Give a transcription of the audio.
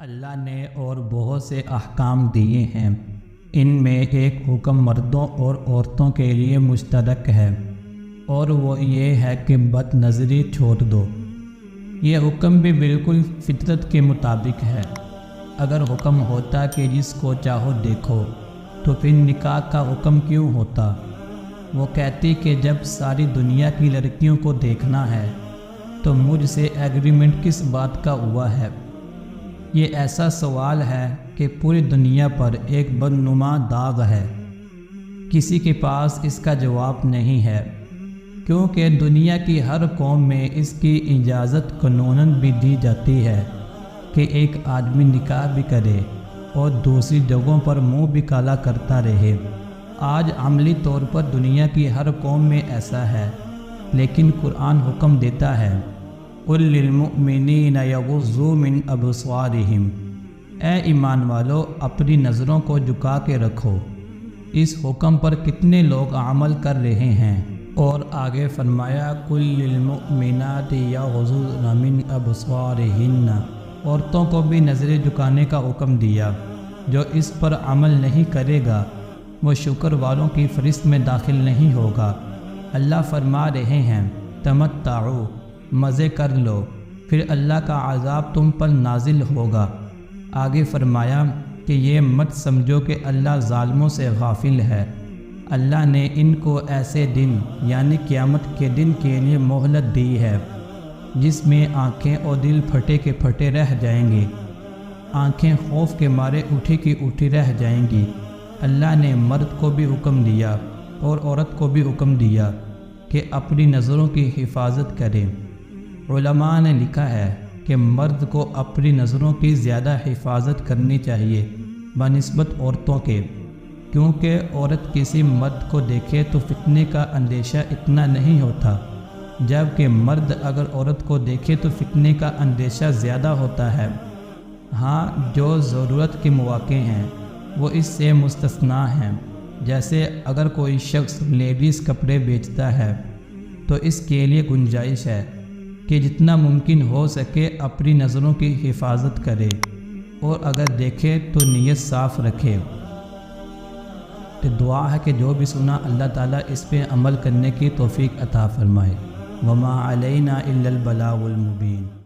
اللہ نے اور بہت سے احکام دیے ہیں۔ ان میں ایک حکم مردوں اور عورتوں کے لیے مشترک ہے، اور وہ یہ ہے کہ بد نظری چھوڑ دو۔ یہ حکم بھی بالکل فطرت کے مطابق ہے۔ اگر حکم ہوتا کہ جس کو چاہو دیکھو، تو پھر نکاح کا حکم کیوں ہوتا؟ وہ کہتی کہ جب ساری دنیا کی لڑکیوں کو دیکھنا ہے تو مجھ سے ایگریمنٹ کس بات کا ہوا ہے؟ یہ ایسا سوال ہے کہ پوری دنیا پر ایک بدنما داغ ہے۔ کسی کے پاس اس کا جواب نہیں ہے، کیونکہ دنیا کی ہر قوم میں اس کی اجازت قانوناً بھی دی جاتی ہے کہ ایک آدمی نکاح بھی کرے اور دوسری جگہوں پر منہ بھی کالا کرتا رہے۔ آج عملی طور پر دنیا کی ہر قوم میں ایسا ہے، لیکن قرآن حکم دیتا ہے قُل لِّلْمُؤْمِنِينَ يَغُضُّوا مِنْ أَبْصَارِهِمْ، اے ایمان والو اپنی نظروں کو جھکا کے رکھو۔ اس حکم پر کتنے لوگ عمل کر رہے ہیں؟ اور آگے فرمایا قُل لِّلْمُؤْمِنَاتِ يَغْضُضْنَ مِنْ أَبْصَارِهِنَّ، عورتوں کو بھی نظریں جھکانے کا حکم دیا۔ جو اس پر عمل نہیں کرے گا وہ شکر والوں کی فہرست میں داخل نہیں ہوگا۔ اللہ فرما رہے ہیں تمتعوا، مزے کر لو، پھر اللہ کا عذاب تم پر نازل ہوگا۔ آگے فرمایا کہ یہ مت سمجھو کہ اللہ ظالموں سے غافل ہے۔ اللہ نے ان کو ایسے دن یعنی قیامت کے دن کے لیے مہلت دی ہے جس میں آنکھیں اور دل پھٹے کے پھٹے رہ جائیں گے۔ آنکھیں خوف کے مارے اٹھی کی اٹھی رہ جائیں گی۔ اللہ نے مرد کو بھی حکم دیا اور عورت کو بھی حکم دیا کہ اپنی نظروں کی حفاظت کرے۔ علماء نے لکھا ہے کہ مرد کو اپنی نظروں کی زیادہ حفاظت کرنی چاہیے بنسبت عورتوں کے، کیونکہ عورت کسی مرد کو دیکھے تو فتنے کا اندیشہ اتنا نہیں ہوتا، جبکہ مرد اگر عورت کو دیکھے تو فتنے کا اندیشہ زیادہ ہوتا ہے۔ ہاں، جو ضرورت کے مواقع ہیں وہ اس سے مستثنیٰ ہیں، جیسے اگر کوئی شخص لیڈیز کپڑے بیچتا ہے تو اس کے لیے گنجائش ہے کہ جتنا ممکن ہو سکے اپنی نظروں کی حفاظت کرے، اور اگر دیکھے تو نیت صاف رکھے۔ تو دعا ہے کہ جو بھی سنا اللہ تعالیٰ اس پہ عمل کرنے کی توفیق عطا فرمائے۔ وما علینا الا البلاغ المبین۔